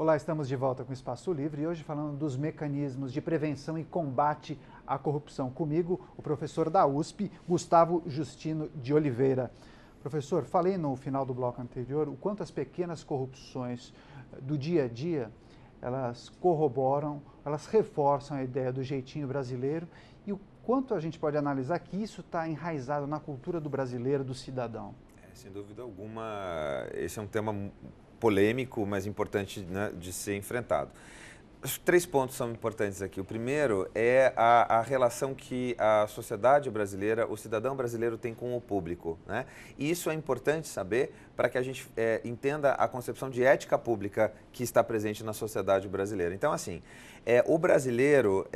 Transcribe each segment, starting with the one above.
Olá, estamos de volta com o Espaço Livre e hoje falando dos mecanismos de prevenção e combate à corrupção. Comigo, o professor da USP, Gustavo Justino de Oliveira. Professor, falei no final do bloco anterior o quanto as pequenas corrupções do dia a dia, elas corroboram, elas reforçam a ideia do jeitinho brasileiro e o quanto a gente pode analisar que isso está enraizado na cultura do brasileiro, do cidadão. Sem dúvida alguma, esse é um tema polêmico, mas importante, né, de ser enfrentado. Os 3 pontos são importantes aqui. O primeiro é a relação que a sociedade brasileira, o cidadão brasileiro tem com o público, né? E isso é importante saber para que a gente entenda a concepção de ética pública que está presente na sociedade brasileira. Então, assim, o brasileiro,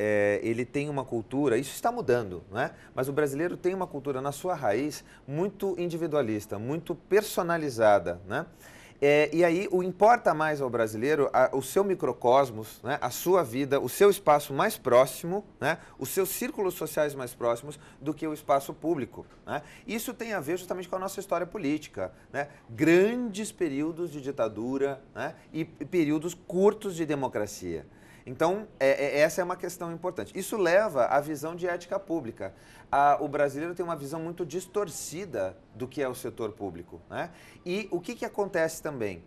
ele tem uma cultura, isso está mudando, né? Mas o brasileiro tem uma cultura na sua raiz muito individualista, muito personalizada, né? E aí, o importa mais ao brasileiro o seu microcosmos, né, a sua vida, o seu espaço mais próximo, né, os seus círculos sociais mais próximos do que o espaço público, né? Isso tem a ver justamente com a nossa história política, né? Grandes períodos de ditadura, né, e períodos curtos de democracia. Então, essa é uma questão importante. Isso leva à visão de ética pública. O brasileiro tem uma visão muito distorcida do que é o setor público, né? E o que acontece também?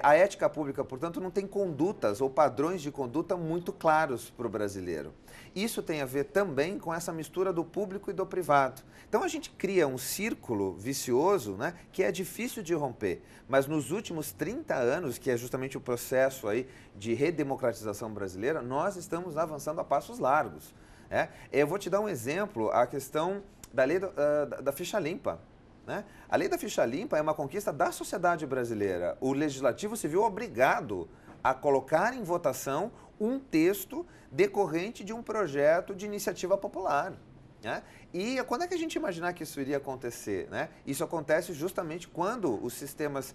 A ética pública, portanto, não tem condutas ou padrões de conduta muito claros para o brasileiro. Isso tem a ver também com essa mistura do público e do privado. Então, a gente cria um círculo vicioso, né, que é difícil de romper. Mas nos últimos 30 anos, que é justamente o processo aí de redemocratização brasileira, nós estamos avançando a passos largos. Eu vou te dar um exemplo, a questão da lei da ficha limpa. Né? A lei da ficha limpa é uma conquista da sociedade brasileira. O Legislativo se viu obrigado a colocar em votação um texto decorrente de um projeto de iniciativa popular. Né? E quando é que a gente imaginar que isso iria acontecer? Né? Isso acontece justamente quando os sistemas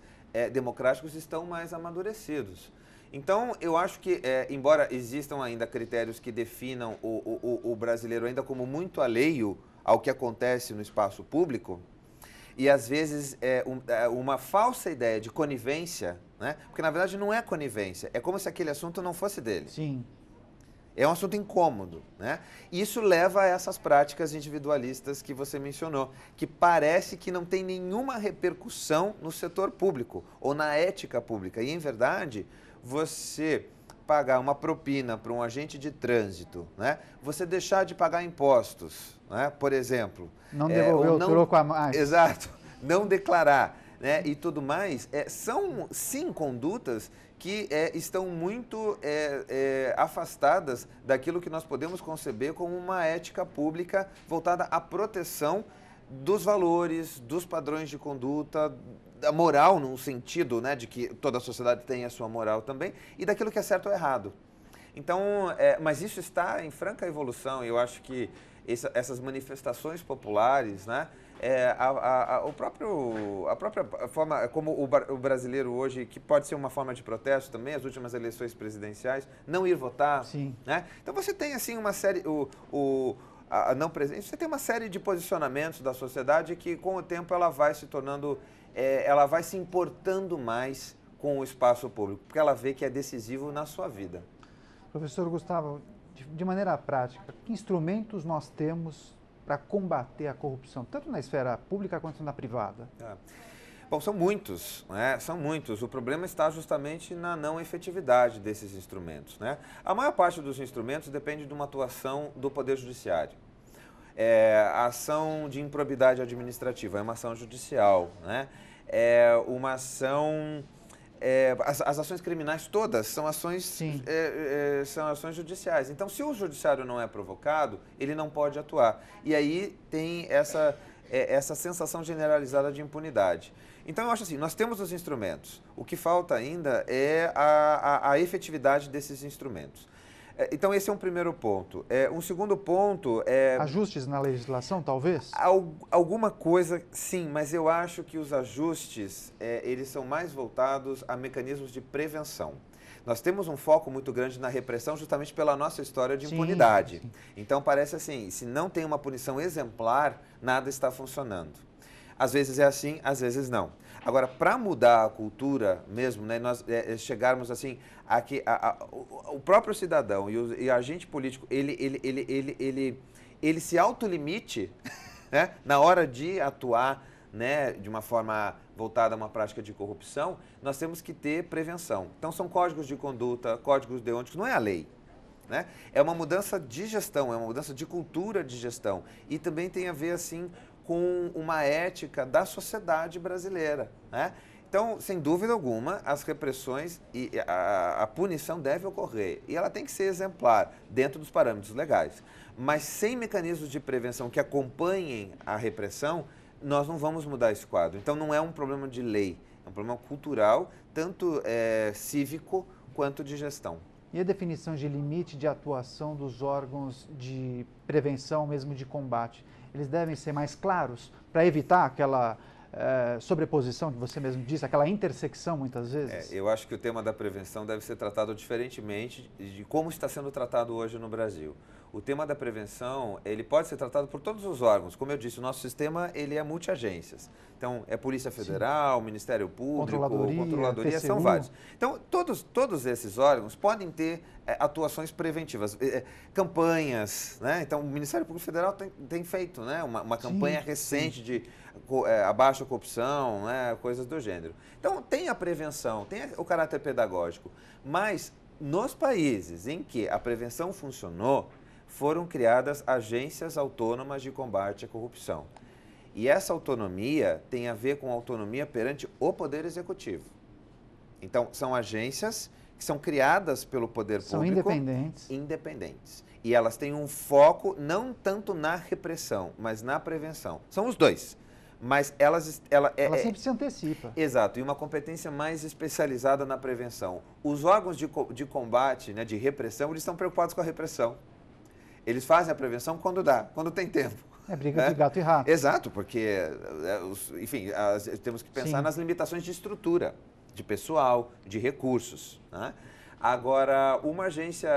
democráticos estão mais amadurecidos. Então, eu acho que, embora existam ainda critérios que definam o brasileiro ainda como muito alheio ao que acontece no espaço público, e às vezes uma falsa ideia de conivência, né? Porque na verdade não é conivência, é como se aquele assunto não fosse dele. Sim. É um assunto incômodo, né? E isso leva a essas práticas individualistas que você mencionou, que parece que não tem nenhuma repercussão no setor público ou na ética pública. E, em verdade, você pagar uma propina para um agente de trânsito, né? Você deixar de pagar impostos, né? Por exemplo. Não devolver o troco a mais. Exato. Não declarar, né? E tudo mais, são sim condutas que estão muito afastadas daquilo que nós podemos conceber como uma ética pública voltada à proteção dos valores, dos padrões de conduta, da moral, no sentido, né, de que toda a sociedade tem a sua moral também, e daquilo que é certo ou errado. Então, mas isso está em franca evolução, e eu acho que essas manifestações populares, né, a própria forma como o brasileiro hoje, que pode ser uma forma de protesto também, as últimas eleições presidenciais, não ir votar. Sim. Né? Então você tem assim uma série, a não presença, você tem uma série de posicionamentos da sociedade que com o tempo ela vai se tornando, ela vai se importando mais com o espaço público, porque ela vê que é decisivo na sua vida. Professor Gustavo, de maneira prática, que instrumentos nós temos para combater a corrupção, tanto na esfera pública quanto na privada? Bom, são muitos, né? São muitos. O problema está justamente na não efetividade desses instrumentos, né? A maior parte dos instrumentos depende de uma atuação do Poder Judiciário. A ação de improbidade administrativa é uma ação judicial, né? Uma ação... as ações criminais todas são ações, são ações judiciais. Então, se o judiciário não é provocado, ele não pode atuar. E aí tem essa sensação generalizada de impunidade. Então, eu acho assim, nós temos os instrumentos. O que falta ainda é a efetividade desses instrumentos. Então, esse é um primeiro ponto. Um segundo ponto é... Ajustes na legislação, talvez? Alguma coisa, sim, mas eu acho que os ajustes, eles são mais voltados a mecanismos de prevenção. Nós temos um foco muito grande na repressão justamente pela nossa história de impunidade. Sim. Então, parece assim, se não tem uma punição exemplar, nada está funcionando. Às vezes é assim, às vezes não. Agora, para mudar a cultura mesmo, né, nós chegarmos assim, aqui, o próprio cidadão e o agente político, ele se autolimite, né, na hora de atuar, né, de uma forma voltada a uma prática de corrupção, nós temos que ter prevenção. Então, são códigos de conduta, códigos deonticos, não é a lei. Né? É uma mudança de gestão, é uma mudança de cultura de gestão. E também tem a ver, assim, com uma ética da sociedade brasileira. Né? Então, sem dúvida alguma, as repressões e a punição deve ocorrer. E ela tem que ser exemplar, dentro dos parâmetros legais. Mas sem mecanismos de prevenção que acompanhem a repressão, nós não vamos mudar esse quadro. Então, não é um problema de lei, é um problema cultural, tanto cívico quanto de gestão. E a definição de limite de atuação dos órgãos de prevenção, mesmo de combate, eles devem ser mais claros para evitar aquela sobreposição que você mesmo disse, aquela intersecção muitas vezes? Eu acho que o tema da prevenção deve ser tratado diferentemente de como está sendo tratado hoje no Brasil. O tema da prevenção, ele pode ser tratado por todos os órgãos. Como eu disse, o nosso sistema ele é multiagências. Então, é Polícia Federal, Sim. Ministério Público, Controladoria, TCU. São vários. Então, todos esses órgãos podem ter atuações preventivas, campanhas, né? Então, o Ministério Público Federal tem feito, né, uma campanha recente de abaixo a corrupção, né, coisas do gênero. Então, tem a prevenção, tem o caráter pedagógico, mas nos países em que a prevenção funcionou, foram criadas agências autônomas de combate à corrupção. E essa autonomia tem a ver com autonomia perante o Poder Executivo. Então, são agências que são criadas pelo Poder Público. São independentes. Independentes. E elas têm um foco não tanto na repressão, mas na prevenção. São os dois. Mas ela sempre se antecipa. Exato, e uma competência mais especializada na prevenção. Os órgãos de combate, né, de repressão, eles estão preocupados com a repressão. Eles fazem a prevenção quando dá, quando tem tempo. É briga de gato e rato. Exato, porque, enfim, temos que pensar Sim. nas limitações de estrutura, de pessoal, de recursos. Né? Agora, uma agência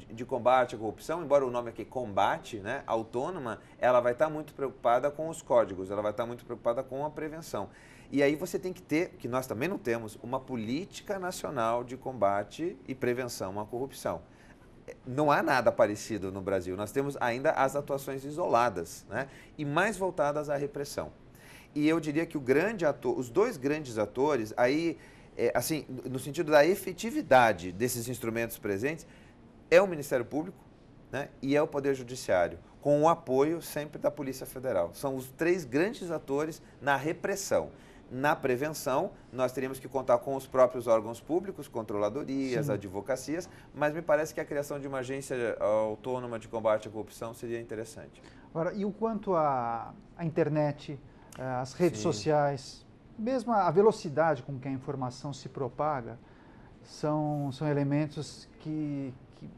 de combate à corrupção, embora o nome aqui combate, né, autônoma, ela vai estar muito preocupada com os códigos, ela vai estar muito preocupada com a prevenção. E aí você tem que ter, que nós também não temos, uma política nacional de combate e prevenção à corrupção. Não há nada parecido no Brasil. Nós temos ainda as atuações isoladas, né, e mais voltadas à repressão. E eu diria que os dois grandes atores, aí, assim, no sentido da efetividade desses instrumentos presentes, é o Ministério Público, né, e é o Poder Judiciário, com o apoio sempre da Polícia Federal. São os três grandes atores na repressão. Na prevenção, nós teríamos que contar com os próprios órgãos públicos, controladorias, Sim. advocacias, mas me parece que a criação de uma agência autônoma de combate à corrupção seria interessante. Agora, e o quanto à internet, as redes Sim. sociais, mesmo a velocidade com que a informação se propaga, são elementos que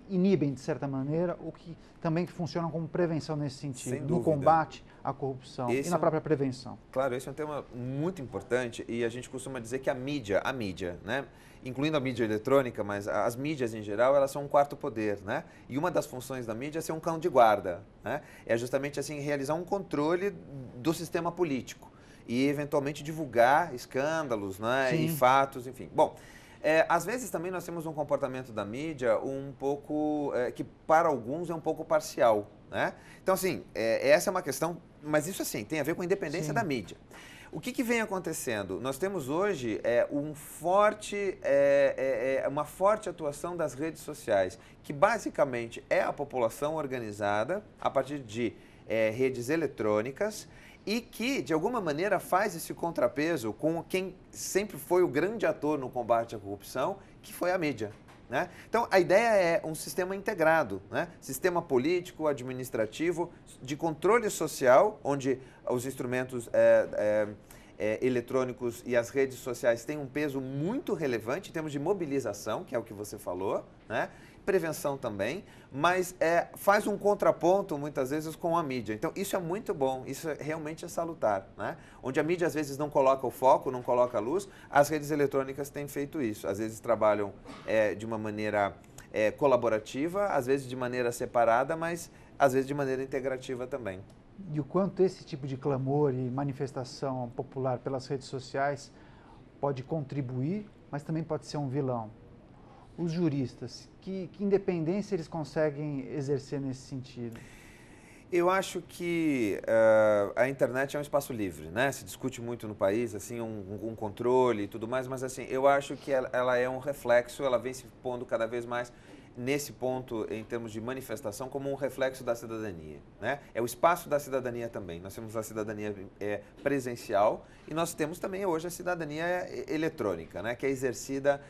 inibem, de certa maneira, ou que também funcionam como prevenção nesse sentido, Sem no dúvida. combate à corrupção Esse e na própria prevenção. Claro, esse é um tema muito importante e a gente costuma dizer que a mídia, né, incluindo a mídia eletrônica, mas as mídias em geral, elas são um quarto poder, né? E uma das funções da mídia é ser um cão de guarda, né? É justamente assim realizar um controle do sistema político e eventualmente divulgar escândalos, né, e fatos, enfim. Bom, às vezes também nós temos um comportamento da mídia um pouco, que para alguns é um pouco parcial, né? Então, assim, essa é uma questão, mas isso assim, tem a ver com a independência da mídia. O que vem acontecendo? Nós temos hoje uma forte atuação das redes sociais, que basicamente é a população organizada a partir de redes eletrônicas, e que, de alguma maneira, faz esse contrapeso com quem sempre foi o grande ator no combate à corrupção, que foi a mídia. Né? Então, a ideia é um sistema integrado, né? Sistema político, administrativo, de controle social, onde os instrumentos eletrônicos e as redes sociais têm um peso muito relevante em termos de mobilização, que é o que você falou, né? Prevenção também, mas faz um contraponto muitas vezes com a mídia. Então isso é muito bom, isso realmente é salutar, né? Onde a mídia às vezes não coloca o foco, não coloca a luz, as redes eletrônicas têm feito isso. Às vezes trabalham de uma maneira colaborativa, às vezes de maneira separada, mas às vezes de maneira integrativa também. E o quanto esse tipo de clamor e manifestação popular pelas redes sociais pode contribuir, mas também pode ser um vilão. Os juristas, que independência eles conseguem exercer nesse sentido? Eu acho que a internet é um espaço livre, né? Se discute muito no país, assim, um controle e tudo mais, mas assim, eu acho que ela é um reflexo, ela vem se pondo cada vez mais nesse ponto, em termos de manifestação, como um reflexo da cidadania, né? É o espaço da cidadania também. Nós temos a cidadania presencial e nós temos também hoje a cidadania eletrônica, né? Que é exercida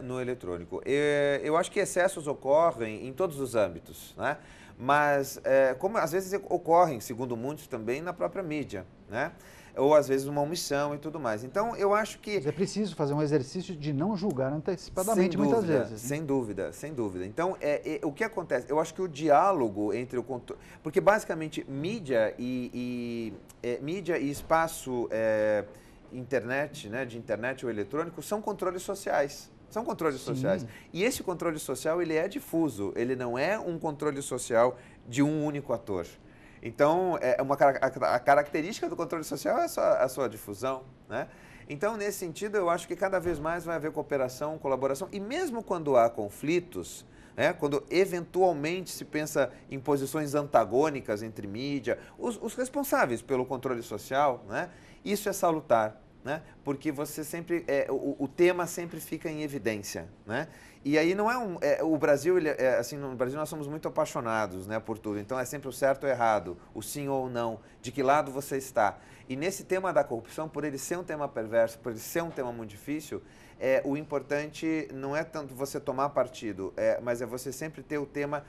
no eletrônico. Eu acho que excessos ocorrem em todos os âmbitos, né? Mas, como às vezes ocorrem, segundo muitos também, na própria mídia, né? Ou às vezes uma omissão e tudo mais. Então, eu acho que... Mas é preciso fazer um exercício de não julgar antecipadamente muitas vezes. Né? Sem dúvida, sem dúvida. Então, o que acontece? Eu acho que o diálogo entre o... Porque, basicamente, mídia e espaço internet, né, de internet ou eletrônico, são controles sociais. São controles sociais. E esse controle social, ele é difuso. Ele não é um controle social de um único ator. Então, a característica do controle social é a sua difusão, né? Então, nesse sentido, eu acho que cada vez mais vai haver cooperação, colaboração. E mesmo quando há conflitos, né, quando eventualmente se pensa em posições antagônicas entre mídia, os responsáveis pelo controle social, né, isso é salutar. Né? Porque você sempre o tema sempre fica em evidência, né? E aí não o Brasil assim, no Brasil nós somos muito apaixonados, né, por tudo. Então é sempre o certo ou errado, o sim ou o não, de que lado você está. E nesse tema da corrupção, por ele ser um tema perverso, por ele ser um tema muito difícil, o importante não é tanto você tomar partido, mas é você sempre ter o tema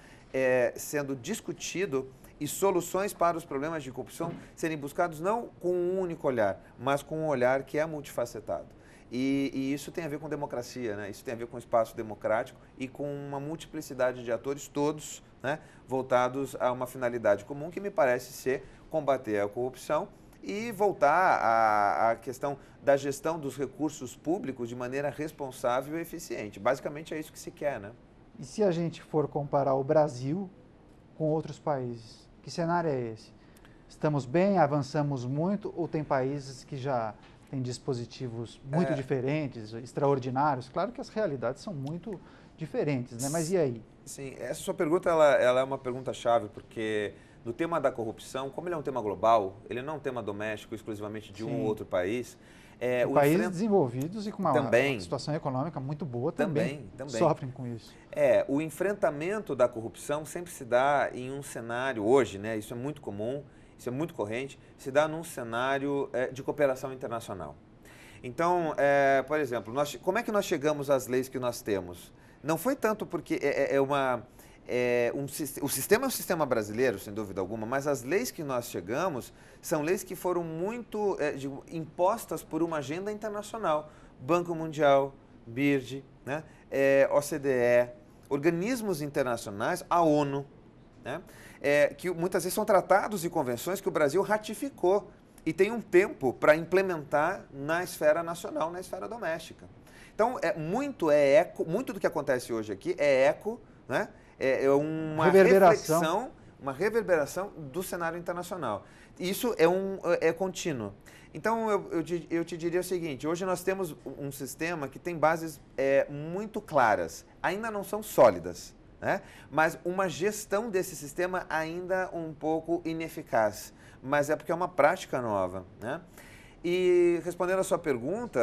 sendo discutido e soluções para os problemas de corrupção serem buscados não com um único olhar, mas com um olhar que é multifacetado. E isso tem a ver com democracia, né? Isso tem a ver com espaço democrático e com uma multiplicidade de atores, todos, né, voltados a uma finalidade comum que me parece ser combater a corrupção e voltar à questão da gestão dos recursos públicos de maneira responsável e eficiente. Basicamente é isso que se quer, né? E se a gente for comparar o Brasil com outros países? Que cenário é esse? Estamos bem, avançamos muito ou tem países que já têm dispositivos muito diferentes, extraordinários? Claro que as realidades são muito diferentes, né? Mas e aí? Sim, essa sua pergunta ela é uma pergunta-chave, porque no tema da corrupção, como ele é um tema global, ele não é um tema doméstico exclusivamente de um ou outro país. Países desenvolvidos e com uma situação econômica muito boa também sofrem com isso. O enfrentamento da corrupção sempre se dá em um cenário, hoje, né, isso é muito comum, isso é muito corrente, se dá num cenário de cooperação internacional. Então, por exemplo, como é que nós chegamos às leis que nós temos? Não foi tanto porque o sistema é um sistema brasileiro, sem dúvida alguma, mas as leis que nós chegamos são leis que foram muito impostas por uma agenda internacional. Banco Mundial, BIRD, né? OCDE, organismos internacionais, a ONU, né? Que muitas vezes são tratados e convenções que o Brasil ratificou e tem um tempo para implementar na esfera nacional, na esfera doméstica. Então, muito do que acontece hoje aqui é eco, né? Uma reflexão, uma reverberação do cenário internacional. Isso é contínuo. Então, eu te diria o seguinte, hoje nós temos um sistema que tem bases muito claras, ainda não são sólidas, né? Mas uma gestão desse sistema ainda um pouco ineficaz, mas é porque é uma prática nova, né? E respondendo à sua pergunta,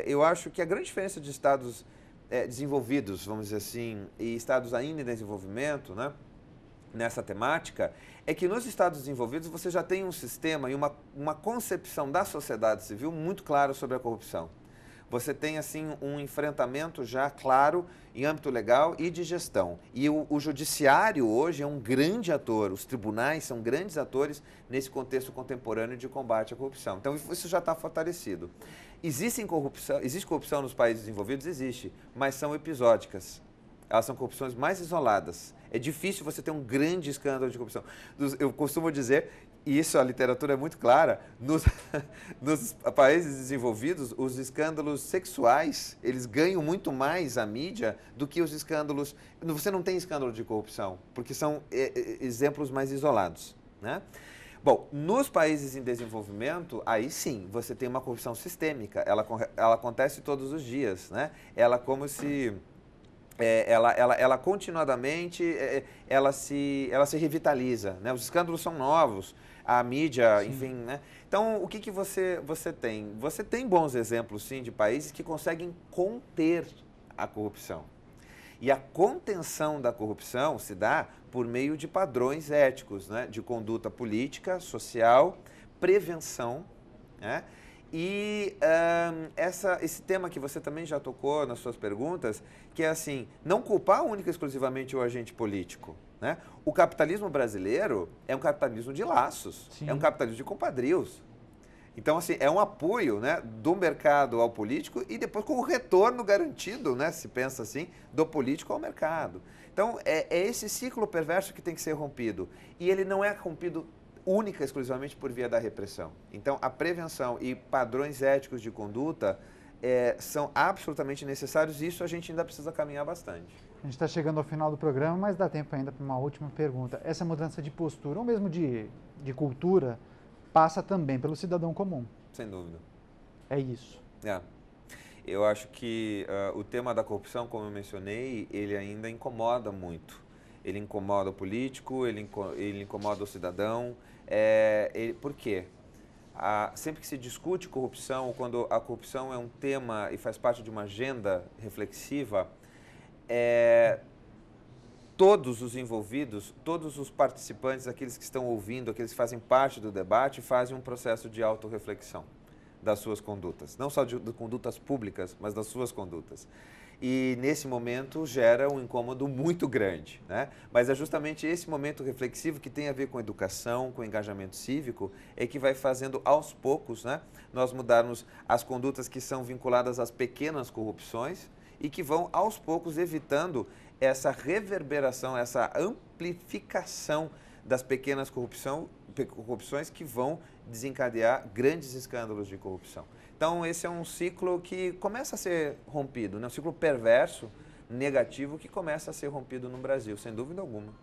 eu acho que a grande diferença de estados desenvolvidos, vamos dizer assim, e estados ainda em desenvolvimento, né, nessa temática, é que nos estados desenvolvidos você já tem um sistema e uma concepção da sociedade civil muito clara sobre a corrupção. Você tem, assim, um enfrentamento já claro em âmbito legal e de gestão. E o judiciário hoje é um grande ator, os tribunais são grandes atores nesse contexto contemporâneo de combate à corrupção. Então, isso já está fortalecido. Existe corrupção nos países desenvolvidos? Existe, mas são episódicas. Elas são corrupções mais isoladas. É difícil você ter um grande escândalo de corrupção. Eu costumo dizer, e isso a literatura é muito clara, nos países desenvolvidos, os escândalos sexuais, eles ganham muito mais a mídia do que os escândalos... Você não tem escândalo de corrupção, porque são exemplos mais isolados, né? Bom, nos países em desenvolvimento, aí sim, você tem uma corrupção sistêmica. Ela acontece todos os dias, né? Ela como se... ela continuadamente, ela se revitaliza, né? Os escândalos são novos, a mídia, sim. Enfim, né? Então, o que você tem? Você tem bons exemplos, sim, de países que conseguem conter a corrupção. E a contenção da corrupção se dá por meio de padrões éticos, né? De conduta política, social, prevenção, né? E esse tema que você também já tocou nas suas perguntas, que é assim, não culpar única e exclusivamente o agente político, né? O capitalismo brasileiro é um capitalismo de laços, sim. É um capitalismo de compadrios. Então, assim, é um apoio, né, do mercado ao político e depois com o retorno garantido, né, se pensa assim, do político ao mercado. Então, é esse ciclo perverso que tem que ser rompido. E ele não é rompido única e exclusivamente por via da repressão. Então, a prevenção e padrões éticos de conduta são absolutamente necessários e isso a gente ainda precisa caminhar bastante. A gente está chegando ao final do programa, mas dá tempo ainda para uma última pergunta. Essa mudança de postura, ou mesmo de cultura, passa também pelo cidadão comum. Sem dúvida. É isso. Eu acho que o tema da corrupção, como eu mencionei, ele ainda incomoda muito. Ele incomoda o político, ele incomoda o cidadão. Por quê? Sempre que se discute corrupção, quando a corrupção é um tema e faz parte de uma agenda reflexiva, todos os envolvidos, todos os participantes, aqueles que estão ouvindo, aqueles que fazem parte do debate, fazem um processo de autorreflexão das suas condutas. Não só de condutas públicas, mas das suas condutas. E nesse momento gera um incômodo muito grande, né? Mas é justamente esse momento reflexivo que tem a ver com educação, com engajamento cívico, que vai fazendo aos poucos, né, nós mudarmos as condutas que são vinculadas às pequenas corrupções e que vão aos poucos evitando essa reverberação, essa amplificação das pequenas corrupções que vão desencadear grandes escândalos de corrupção. Então, esse é um ciclo que começa a ser rompido, né? Um ciclo perverso, negativo, que começa a ser rompido no Brasil, sem dúvida alguma.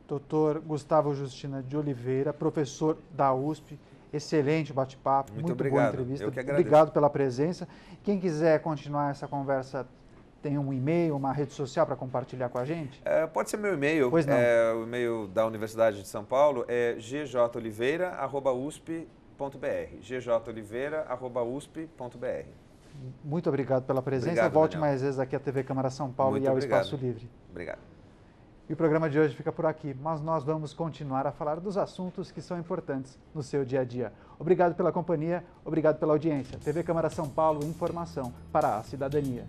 Dr. Gustavo Justina de Oliveira, professor da USP, excelente bate-papo, muito boa entrevista. Eu que agradeço. Obrigado pela presença. Quem quiser continuar essa conversa, tem um e-mail, uma rede social para compartilhar com a gente? Pode ser meu e-mail. Pois não. O e-mail da Universidade de São Paulo é gjoliveira@usp.br. gjoliveira@usp.br. Muito obrigado pela presença. Obrigado, volte Daniel. mais vezes aqui à TV Câmara São Paulo Muito e ao obrigado. Espaço Livre. Obrigado. E o programa de hoje fica por aqui, mas nós vamos continuar a falar dos assuntos que são importantes no seu dia a dia. Obrigado pela companhia, obrigado pela audiência. TV Câmara São Paulo, informação para a cidadania.